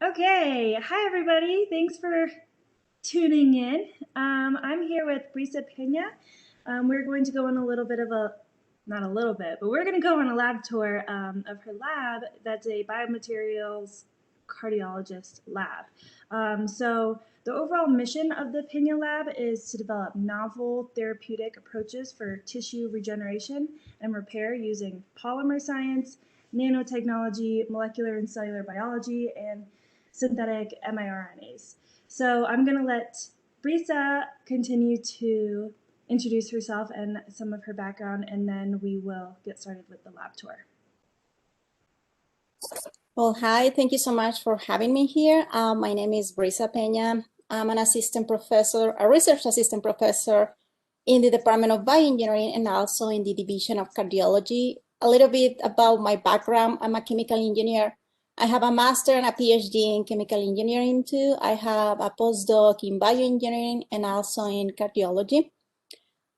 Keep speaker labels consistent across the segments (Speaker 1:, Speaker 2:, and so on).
Speaker 1: Okay, hi everybody. Thanks for tuning in. I'm here with Brisa Pena. We're going to go on a little bit of not a little bit, but we're going to go on a lab tour of her lab. That's a biomaterials cardiologist lab. So the overall mission of the Pena lab is to develop novel therapeutic approaches for tissue regeneration and repair using polymer science, nanotechnology, molecular and cellular biology, and synthetic miRNAs. So I'm going to let Brisa continue to introduce herself and some of her background, and then we will get started with the lab tour.
Speaker 2: Well, hi, thank you so much for having me here. My name is Brisa Pena. I'm an assistant professor, a research assistant professor in the Department of Bioengineering and also in the Division of Cardiology. A little bit about my background: I'm a chemical engineer. I have a master and a PhD in chemical engineering too. I have a postdoc in bioengineering and also in cardiology.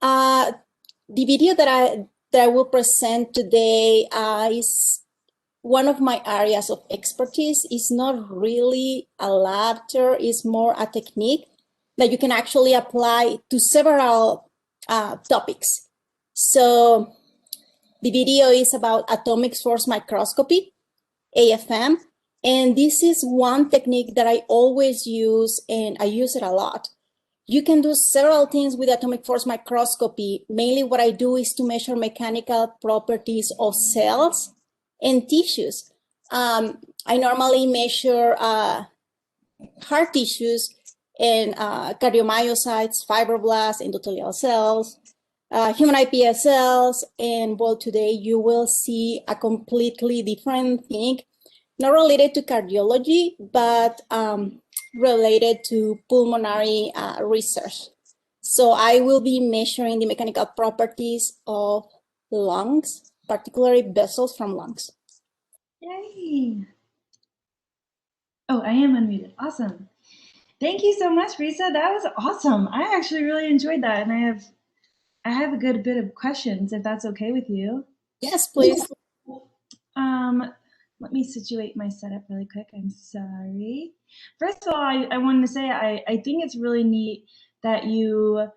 Speaker 2: The video that I will present today is one of my areas of expertise. Is not really a lab tour, it's more a technique that you can actually apply to several topics. So the video is about atomic force microscopy, AFM, and this is one technique that I always use, and I use it a lot. You can do several things with atomic force microscopy. Mainly what I do is to measure mechanical properties of cells and tissues. I normally measure heart tissues and cardiomyocytes, fibroblasts, endothelial cells, human iPS cells, and well, today you will see a completely different thing, not related to cardiology, but related to pulmonary research. So I will be measuring the mechanical properties of lungs, particularly vessels from lungs.
Speaker 1: Yay! Oh, I am unmuted. Awesome. Thank you so much, Risa. That was awesome. I actually really enjoyed that, and I have a good bit of questions if that's okay with you.
Speaker 2: Yes, please.
Speaker 1: Um, Let me situate my setup really quick. I'm sorry. First of all, I wanted to say I think it's really neat that you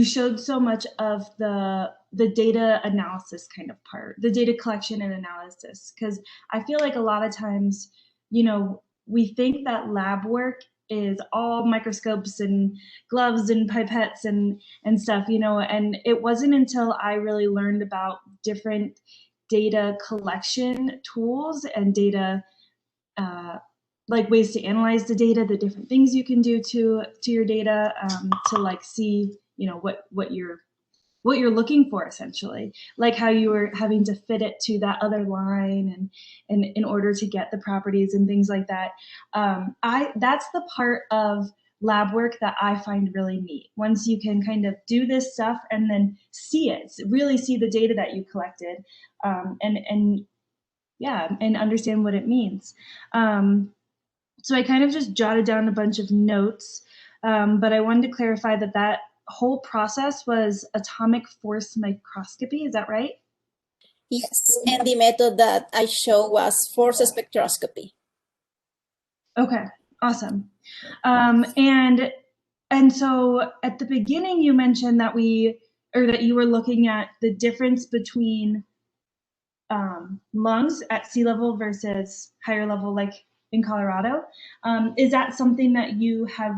Speaker 1: showed so much of the data analysis kind of part, the data collection and analysis, because I feel like a lot of times, we think that lab work is all microscopes and gloves and pipettes and stuff, and it wasn't until I really learned about different data collection tools and data like ways to analyze the data, the different things you can do to your data, to like see what you're looking for, essentially, like how you were having to fit it to that other line and in order to get the properties and things like that. I That's the part of lab work that I find really neat. Once you can kind of do this stuff and then see it, really see the data that you collected, and yeah, and understand what it means. So I kind of just jotted down a bunch of notes, but I wanted to clarify that whole process was atomic force microscopy. Is that right?
Speaker 2: Yes, and the method that I show was force spectroscopy.
Speaker 1: Okay, awesome. And so at the beginning, you mentioned that that you were looking at the difference between lungs at sea level versus higher level, like in Colorado. Is that something that you have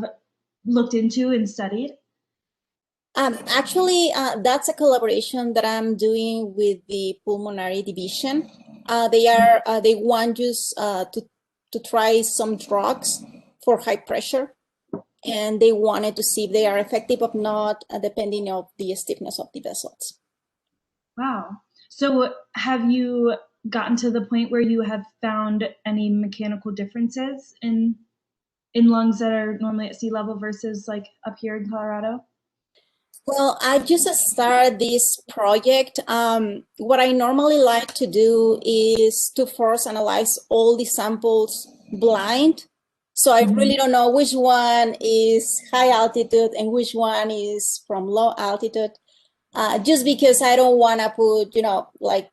Speaker 1: looked into and studied?
Speaker 2: Actually, that's a collaboration that I'm doing with the pulmonary division. They want us to try some drugs for high pressure, and they wanted to see if they are effective or not, depending on the stiffness of the vessels.
Speaker 1: Wow. So have you gotten to the point where you have found any mechanical differences in lungs that are normally at sea level versus like up here in Colorado?
Speaker 2: Well, I just started this project. What I normally like to do is to first analyze all the samples blind. So I really don't know which one is high altitude and which one is from low altitude, just because I don't want to put, like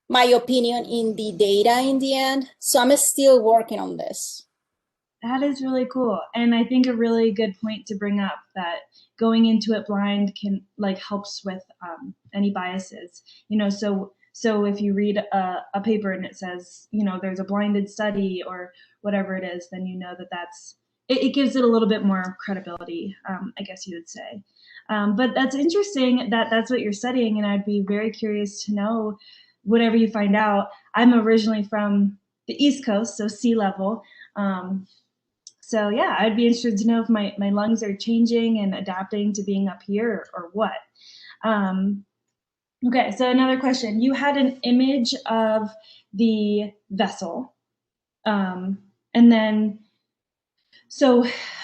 Speaker 2: my opinion in the data in the end. So I'm still working on this.
Speaker 1: That is really cool. And I think a really good point to bring up, that going into it blind can like helps with any biases, so if you read a paper and it says, there's a blinded study or whatever it is, then it gives it a little bit more credibility, I guess you would say. But that's interesting that that's what you're studying, and I'd be very curious to know whatever you find out. I'm originally from the East Coast, so sea level. So yeah, I'd be interested to know if my lungs are changing and adapting to being up here or what. Okay, so another question. You had an image of the vessel, and then,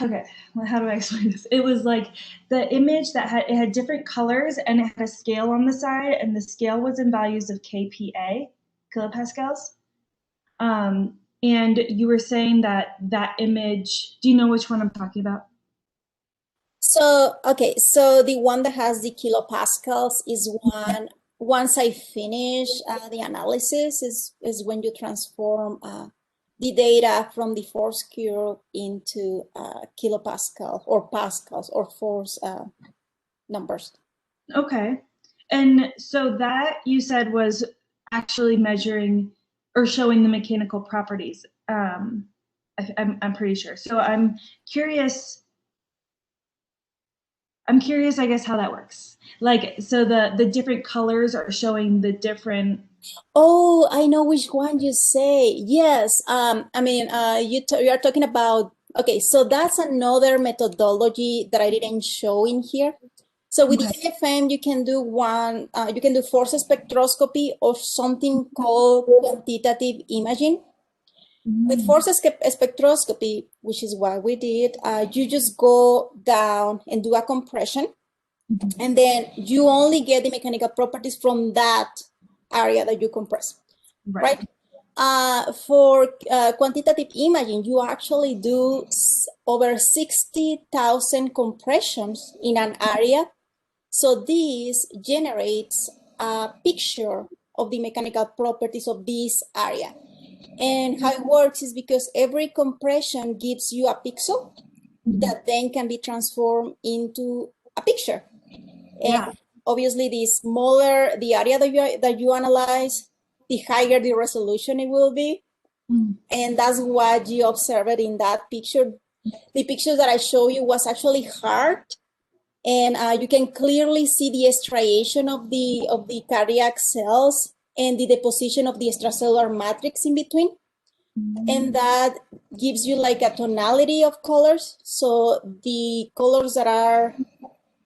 Speaker 1: okay, well, how do I explain this? It was like the image that it had different colors, and it had a scale on the side, and the scale was in values of kPa, kilopascals. And you were saying that image, do you know which one I'm talking about?
Speaker 2: So, okay, so the one that has the kilopascals is one, once I finish the analysis, is when you transform the data from the force curve into kilopascal or pascals or force numbers.
Speaker 1: Okay. And so that you said was actually measuring or showing the mechanical properties. I'm pretty sure. So I'm curious, I guess, how that works. Like, so the different colors are showing the different.
Speaker 2: Oh, I know which one you say. Yes. I mean, you are talking about, okay, so that's another methodology that I didn't show in here. So with the AFM, you can do you can do force spectroscopy or something called quantitative imaging. With force spectroscopy, which is what we did, you just go down and do a compression, and then you only get the mechanical properties from that area that you compress, right? For quantitative imaging, you actually do over 60,000 compressions in an area. So this generates a picture of the mechanical properties of this area. And how it works is because every compression gives you a pixel that then can be transformed into a picture. And obviously, the smaller the area that you analyze, the higher the resolution it will be. And that's what you observed in that picture. The picture that I showed you was actually hard, and you can clearly see the striation of the cardiac cells and the deposition of the extracellular matrix in between. And that gives you like a tonality of colors. So the colors that are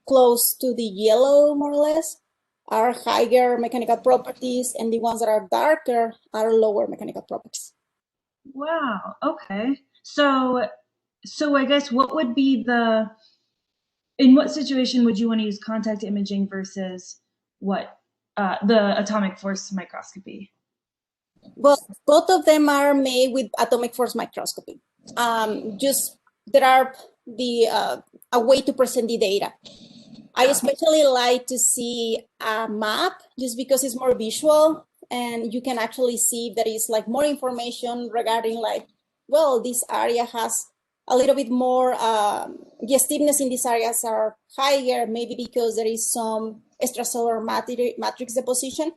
Speaker 2: close to the yellow, more or less, are higher mechanical properties, and the ones that are darker are lower mechanical properties.
Speaker 1: Wow. Okay. So I guess what would be in what situation would you want to use contact imaging versus what the atomic force microscopy?
Speaker 2: Well, both of them are made with atomic force microscopy. Just there are a way to present the data. I especially like to see a map just because it's more visual, and you can actually see there is like more information regarding like, well, this area has a little bit more, the stiffness in these areas are higher, maybe because there is some extracellular matrix deposition.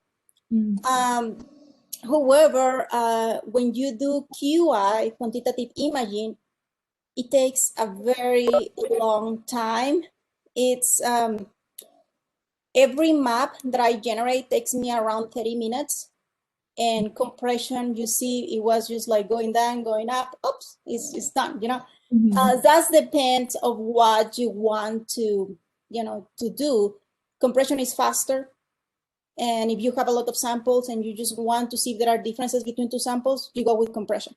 Speaker 2: However, when you do QI, quantitative imaging, it takes a very long time. It's every map that I generate takes me around 30 minutes. And compression, you see, it was just like going down, going up, oops, it's done, That depends of what you want to, to do. Compression is faster. And if you have a lot of samples and you just want to see if there are differences between two samples, you go with compression.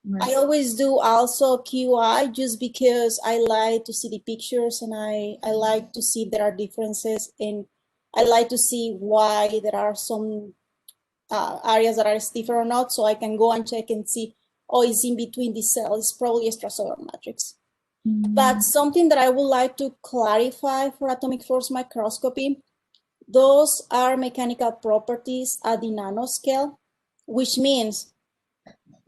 Speaker 2: Right. I always do also QI just because I like to see the pictures, and I like to see if there are differences, and I like to see why there are some areas that are stiffer or not, so I can go and check and see, oh, it's in between the cells, it's probably extracellular matrix. But something that I would like to clarify for atomic force microscopy, those are mechanical properties at the nanoscale, which means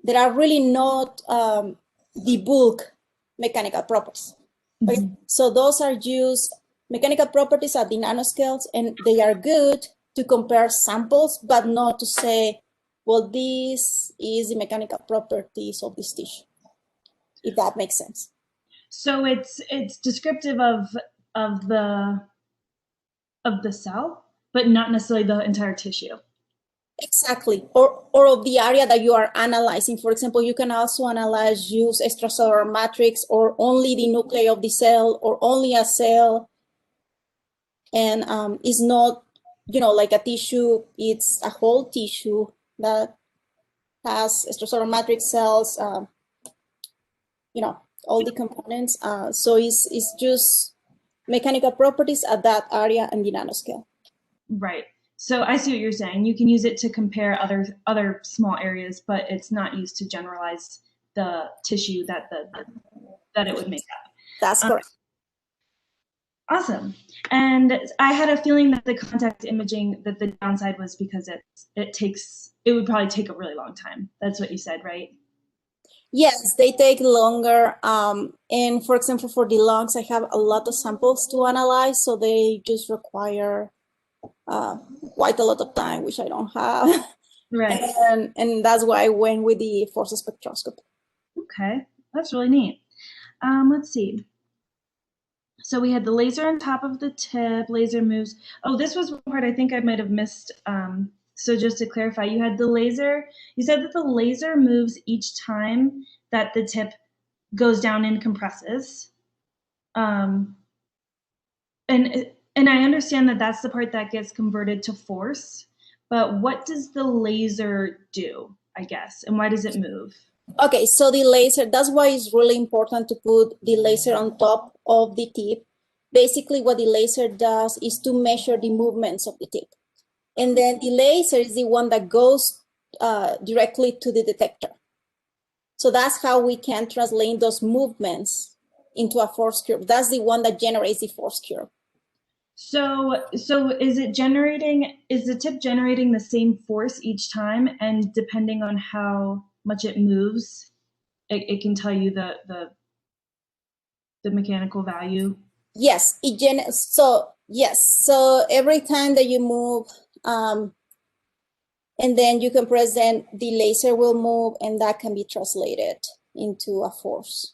Speaker 2: there are really not the bulk mechanical properties. Okay?
Speaker 1: Mm-hmm.
Speaker 2: So those are just mechanical properties at the nanoscales, and they are good to compare samples, but not to say, well, this is the mechanical properties of this tissue, if that makes sense.
Speaker 1: So it's descriptive of the cell, but not necessarily the entire tissue.
Speaker 2: Exactly, or of the area that you are analyzing. For example, you can also analyze, use extracellular matrix, or only the nuclei of the cell, or only a cell. And it's not, like a tissue, it's a whole tissue that has extracellular matrix cells, all the components. So it's just mechanical properties at that area and the nanoscale.
Speaker 1: Right. So I see what you're saying. You can use it to compare other small areas, but it's not used to generalize the tissue that it would make up.
Speaker 2: That's correct.
Speaker 1: Awesome. And I had a feeling that the contact imaging, that the downside was because it would probably take a really long time. That's what you said, right?
Speaker 2: Yes, they take longer. And for example, for the lungs, I have a lot of samples to analyze, so they just require quite a lot of time, which I don't have.
Speaker 1: Right.
Speaker 2: And that's why I went with the force spectroscopy.
Speaker 1: Okay, that's really neat. Let's see. So we had the laser on top of the tip, laser moves. Oh, this was one part I think I might have missed. So just to clarify, you had the laser, you said that the laser moves each time that the tip goes down and compresses. And I understand that that's the part that gets converted to force, but what does the laser do, I guess, and why does it move?
Speaker 2: Okay, so the laser, that's why it's really important to put the laser on top of the tip. Basically, what the laser does is to measure the movements of the tip. And then the laser is the one that goes directly to the detector. So that's how we can translate those movements into a force curve. That's the one that generates the force curve.
Speaker 1: So is the tip generating the same force each time, and depending on how much it moves, it can tell you the mechanical value?
Speaker 2: Yes, so every time that you move, and then you can press, then the laser will move, and that can be translated into a force.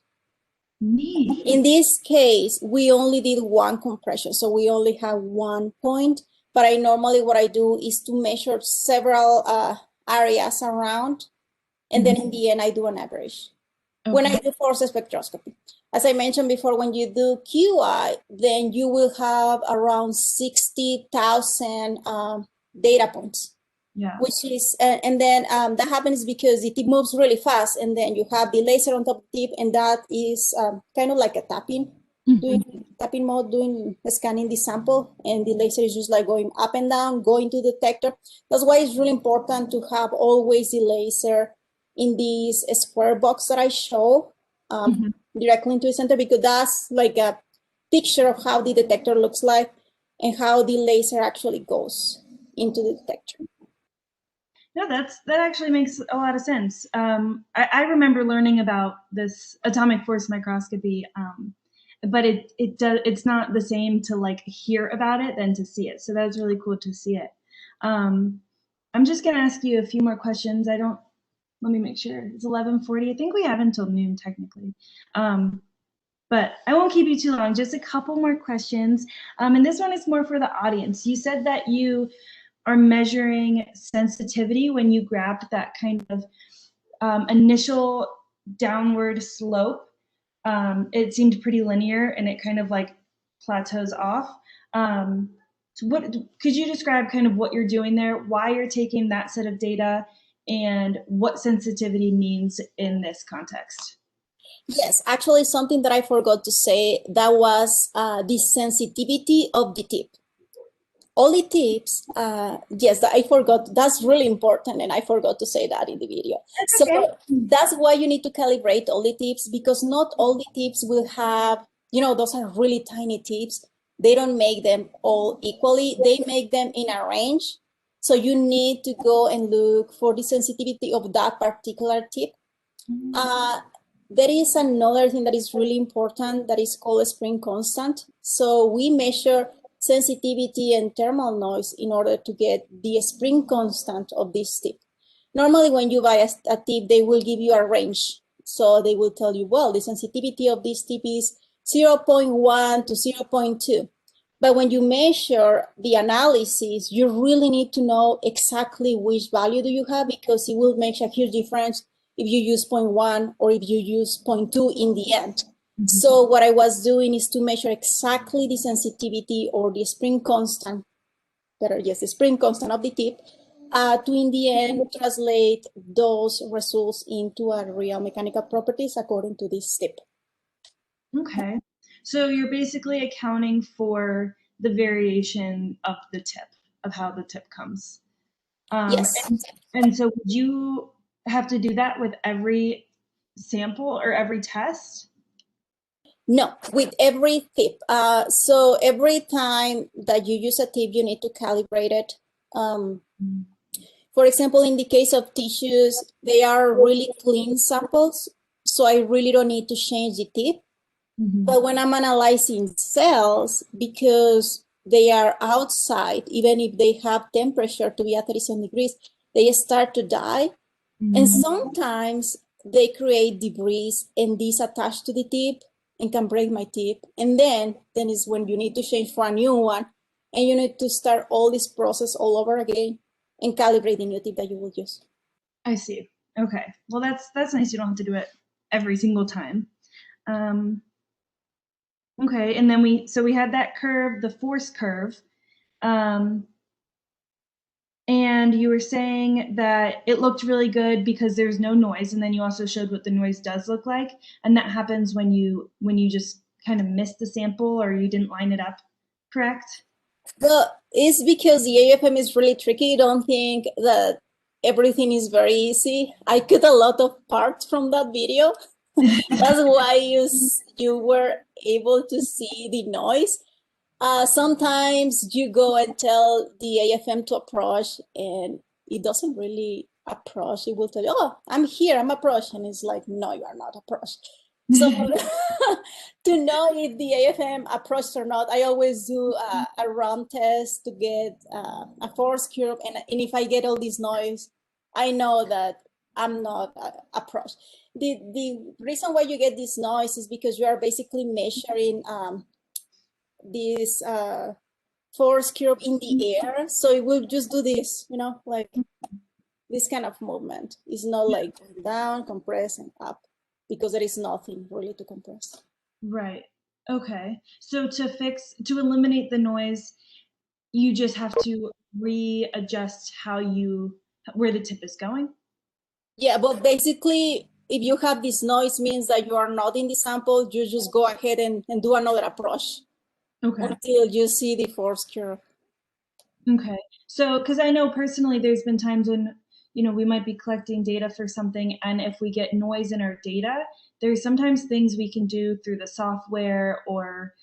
Speaker 1: Neat.
Speaker 2: In this case, we only did one compression, so we only have 1 point. But what I do is to measure several areas around, and then in the end, I do an average. Okay. When I do force spectroscopy, as I mentioned before, when you do QI, then you will have around 60,000 data points. Yeah. Which is, and then that happens because the tip moves really fast, and then you have the laser on top of the tip, and that is kind of like a tapping, doing tapping mode, scanning the sample, and the laser is just like going up and down, going to the detector. That's why it's really important to have always the laser in this square box that I show directly into the center, because that's like a picture of how the detector looks like and how the laser actually goes into the detector.
Speaker 1: No, that actually makes a lot of sense. I remember learning about this atomic force microscopy, but it's not the same to like hear about it than to see it. So that's really cool to see it. I'm just gonna ask you a few more questions. Let me make sure. It's 11:40. I think we have until noon technically. But I won't keep you too long. Just a couple more questions. And this one is more for the audience. You said that you are measuring sensitivity when you grabbed that kind of initial downward slope. It seemed pretty linear, and it kind of like plateaus off. So could you describe kind of what you're doing there, why you're taking that set of data, and what sensitivity means in this context?
Speaker 2: Yes, actually something that I forgot to say, that was the sensitivity of the tip. All the tips, yes, I forgot, that's really important, and I forgot to say that in the video. That's okay. So that's why you need to calibrate all the tips, because not all the tips will have, those are really tiny tips. They don't make them all equally. They make them in a range. So you need to go and look for the sensitivity of that particular tip. There is another thing that is really important that is called a spring constant. So we measure sensitivity and thermal noise in order to get the spring constant of this tip. Normally, when you buy a tip, they will give you a range. So they will tell you, well, the sensitivity of this tip is 0.1 to 0.2. But when you measure the analysis, you really need to know exactly which value do you have, because it will make a huge difference if you use 0.1 or if you use 0.2 in the end. So what I was doing is to measure exactly the sensitivity or the spring constant, better, yes, the spring constant of the tip, to in the end translate those results into a real mechanical properties according to this tip.
Speaker 1: Okay. So you're basically accounting for the variation of the tip, of how the tip comes.
Speaker 2: Yes.
Speaker 1: And so would you have to do that with every sample or every test?
Speaker 2: No, with every tip. So every time that you use a tip, you need to calibrate it. For example, in the case of tissues, they are really clean samples, so I really don't need to change the tip. But when I'm analyzing cells, because they are outside, even if they have temperature to be at 37 degrees, they start to die. And sometimes they create debris and these attach to the tip and can break my tip. And then is when you need to change for a new one, and you need to start all this process all over again and calibrate the new tip that you will use.
Speaker 1: I see. Okay. Well, that's nice. You don't have to do it every single time. Okay. And then we had that curve, the force curve. And you were saying that it looked really good because there's no noise, and then you also showed what the noise does look like, and that happens when you just kind of missed the sample or you didn't line it up, correct?
Speaker 2: Well, it's because the AFM is really tricky. Don't think that everything is very easy. I cut a lot of parts from that video. That's why you were able to see the noise. Sometimes you go and tell the AFM to approach, and it doesn't really approach. It will tell you, oh, I'm here, I'm approach. And it's like, no, you are not approach. So to know if the AFM approached or not, I always do a run test to get a force curve. And if I get all this noise, I know that I'm not approached. The reason why you get this noise is because you are basically measuring this force curve in the air. So it will just do this, like this kind of movement. It's not like down, compress, and up, because there is nothing really to compress.
Speaker 1: Right. Okay. So to eliminate the noise, you just have to readjust where the tip is going?
Speaker 2: Yeah, but basically, if you have this noise, means that you are not in the sample. You just go ahead and do another approach.
Speaker 1: Okay.
Speaker 2: Until you see the force curve.
Speaker 1: Okay. So, because I know personally there's been times when, we might be collecting data for something, and if we get noise in our data, there's sometimes things we can do through the software or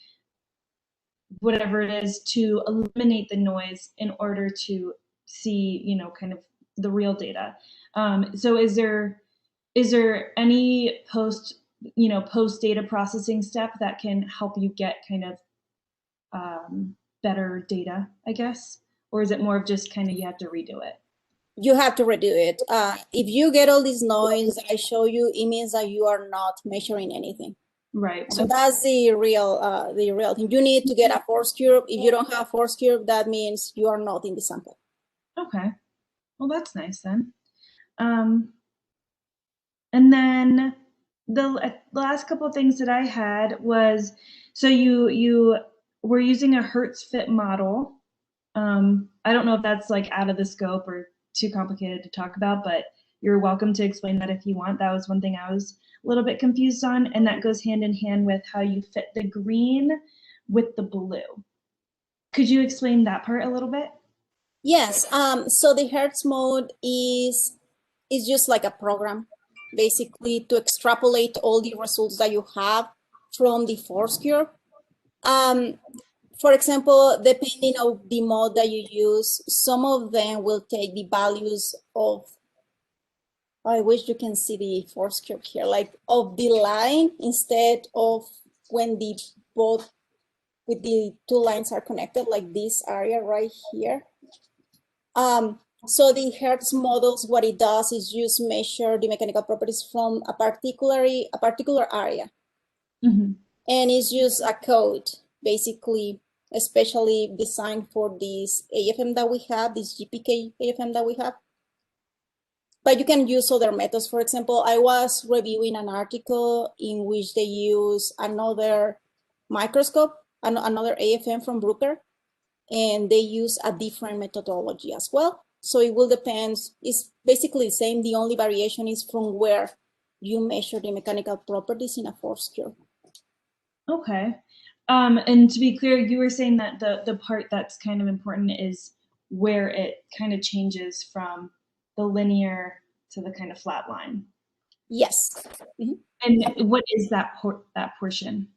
Speaker 1: whatever it is to eliminate the noise in order to see, kind of the real data. So is there any post data processing step that can help you get kind of better data, I guess? Or is it more of just kind of you have to redo it?
Speaker 2: You have to redo it. If you get all this noise that I show you, it means that you are not measuring anything.
Speaker 1: Right.
Speaker 2: So that's the real thing. You need to get a force curve. If you don't have a force curve, that means you are not in the sample.
Speaker 1: Okay. Well, that's nice then. And then the last couple of things that I had was, so you were using a Hertz fit model. I don't know if that's like out of the scope or too complicated to talk about, but you're welcome to explain that if you want. That was one thing I was a little bit confused on, and that goes hand in hand with how you fit the green with the blue. Could you explain that part a little bit?
Speaker 2: Yes. So the Hertz mode is just like a program, basically, to extrapolate all the results that you have from the force curve. For example, depending on the mode that you use, some of them will take the values of, I wish you can see the force curve here, like of the line instead of when the both with the two lines are connected, like this area right here. So the Hertz models, what it does is just measure the mechanical properties from a particular area.
Speaker 1: Mm-hmm.
Speaker 2: And it's just a code, basically, especially designed for this AFM that we have, this GPK AFM that we have. But you can use other methods. For example, I was reviewing an article in which they use another microscope, another AFM from Bruker, and they use a different methodology as well. So it will depend, it's basically the same. The only variation is from where you measure the mechanical properties in a force curve.
Speaker 1: Okay. And to be clear, you were saying that the part that's kind of important is where it kind of changes from the linear to the kind of flat line.
Speaker 2: Yes.
Speaker 1: Mm-hmm. And what is that portion?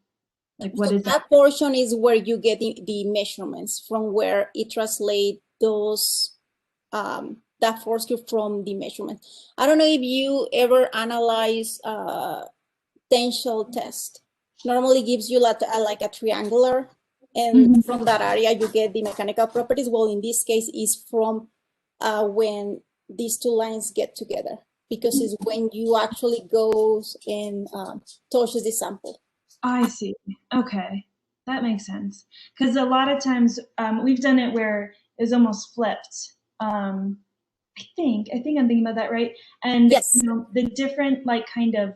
Speaker 1: Like what is
Speaker 2: that portion is where you get the measurements from where it translates those that force curve from the measurement. I don't know if you ever analyze tensile test. Normally gives you like a triangular, and from that area you get the mechanical properties. Well, in this case is from when these two lines get together, because it's when you actually goes and touches the sample.
Speaker 1: I see. Okay, that makes sense. Because a lot of times we've done it where it's almost flipped. I think I'm thinking about that, right? And
Speaker 2: yes,
Speaker 1: you know, the different like kind of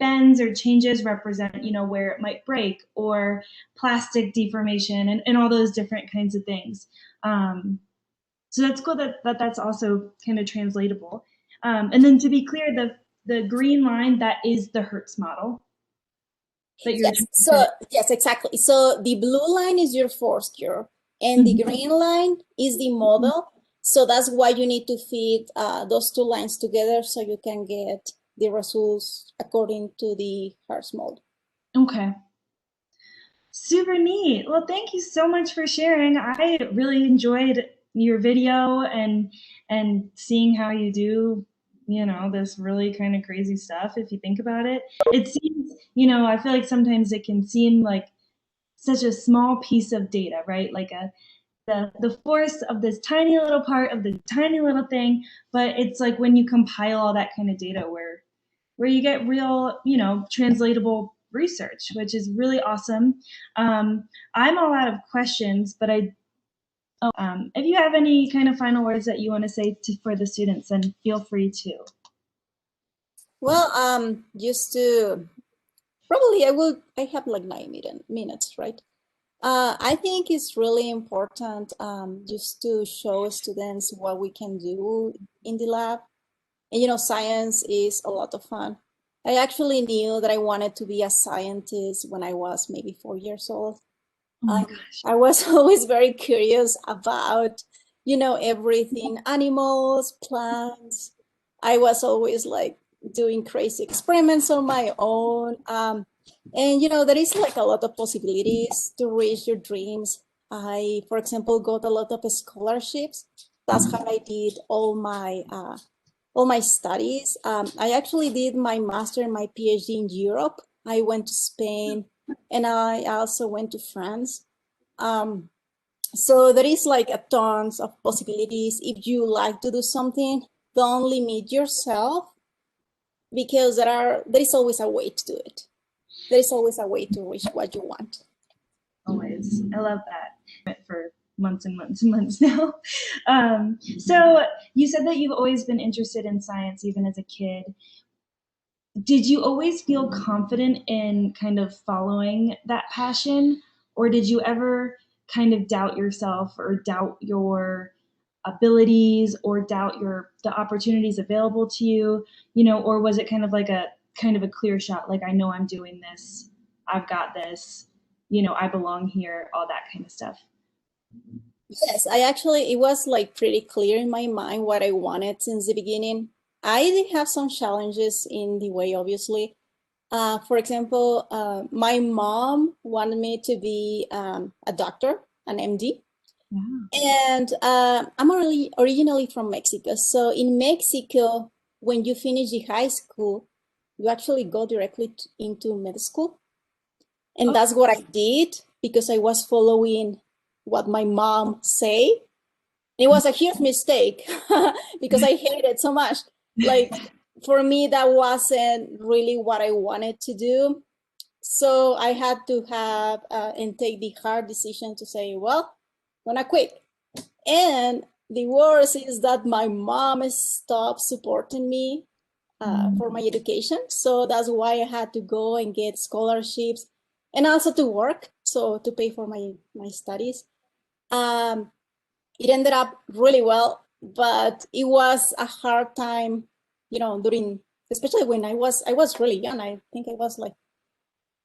Speaker 1: bends or changes represent, you know, where it might break or plastic deformation and all those different kinds of things. So that's cool that's also kind of translatable. And then to be clear, the green line, that is the Hertz model.
Speaker 2: Yes, so yes, exactly. So the blue line is your force curve, and the green line is the model. So that's why you need to feed those two lines together so you can get the results according to the Hertz model.
Speaker 1: Okay. Super neat. Well, thank you so much for sharing. I really enjoyed your video and seeing how you do, you know, this really kind of crazy stuff. If you think about it, it seems, you know, I feel like sometimes it can seem like such a small piece of data, right? Like the force of this tiny little part of the tiny little thing, but it's like when you compile all that kind of data where you get real, you know, translatable research, which is really awesome. I'm all out of questions, but if you have any kind of final words that you want to say for the students, then feel free to.
Speaker 2: Well, just to probably I have like 9 minutes, right? I think it's really important just to show students what we can do in the lab. And you know, science is a lot of fun. I actually knew that I wanted to be a scientist when I was maybe 4 years old.
Speaker 1: Oh my gosh.
Speaker 2: I was always very curious about, you know, everything, animals, plants. I was always like doing crazy experiments on my own. And, you know, there is like a lot of possibilities to reach your dreams. I, for example, got a lot of scholarships. That's how I did all my studies. I actually did my master and my PhD in Europe. I went to Spain and I also went to France. So there is like a tons of possibilities. If you like to do something, don't limit yourself, because there is always a way to do it. There is always a way to reach what you want.
Speaker 1: Always. I love that. For months and months and months now. So you said that you've always been interested in science, even as a kid. Did you always feel confident in kind of following that passion, or did you ever kind of doubt yourself or doubt your abilities or doubt the opportunities available to you, you know, or was it kind of like a clear shot, like I know I'm doing this, I've got this, you know, I belong here, all that kind of stuff?
Speaker 2: Yes, it was like pretty clear in my mind what I wanted since the beginning. I did have some challenges in the way, obviously. For example, my mom wanted me to be a doctor, an MD.
Speaker 1: Yeah.
Speaker 2: And I'm originally from Mexico. So in Mexico, when you finish the high school, you actually go directly into med school. And
Speaker 1: Oh,
Speaker 2: that's what I did because I was following what my mom say. It was a huge mistake because I hated it so much. Like for me, that wasn't really what I wanted to do. So I had to have and take the hard decision to say, well, I'm gonna quit. And the worst is that my mom stopped supporting me
Speaker 1: mm,
Speaker 2: for my education. So that's why I had to go and get scholarships and also to work, so to pay for my studies. Um, it ended up really well, but it was a hard time, during, especially when I was really young. I think I was like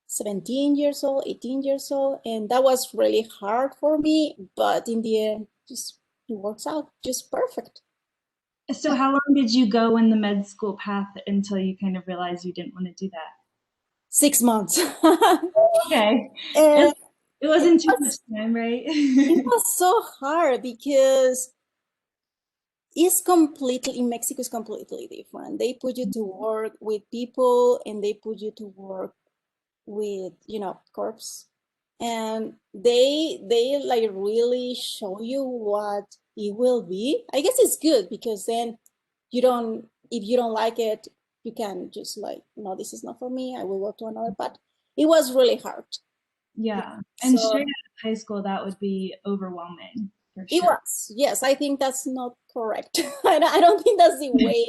Speaker 2: 17 years old, 18 years old, and that was really hard for me, but in the end, just it works out just perfect.
Speaker 1: so how long did you go in the med school path until you kind of realized you didn't want to do that?
Speaker 2: 6 months.
Speaker 1: Okay.
Speaker 2: And
Speaker 1: It, it
Speaker 2: it
Speaker 1: wasn't too much
Speaker 2: was
Speaker 1: time, right?
Speaker 2: it was so hard because in Mexico is completely different. They put you to work with people and they put you to work with, corpse. And they like really show you what it will be. I guess it's good because then if you don't like it, you can just like, no, this is not for me. I will go to another. But it was really hard.
Speaker 1: Yeah. And straight
Speaker 2: So
Speaker 1: out of high school, that would be overwhelming for
Speaker 2: it
Speaker 1: sure.
Speaker 2: was, yes, I think that's not correct. I don't think that's the way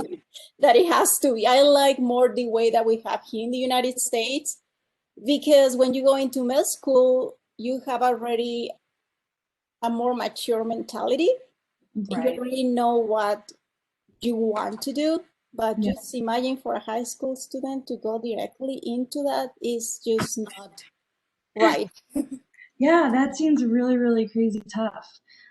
Speaker 2: that it has to be. I like more the way that we have here in the United States, because when you go into med school, you have already a more mature mentality and you
Speaker 1: Right.
Speaker 2: already know what you want to do. But
Speaker 1: Yeah.
Speaker 2: just imagine for a high school student to go directly into that is just not right.
Speaker 1: Yeah, that seems really, really crazy tough.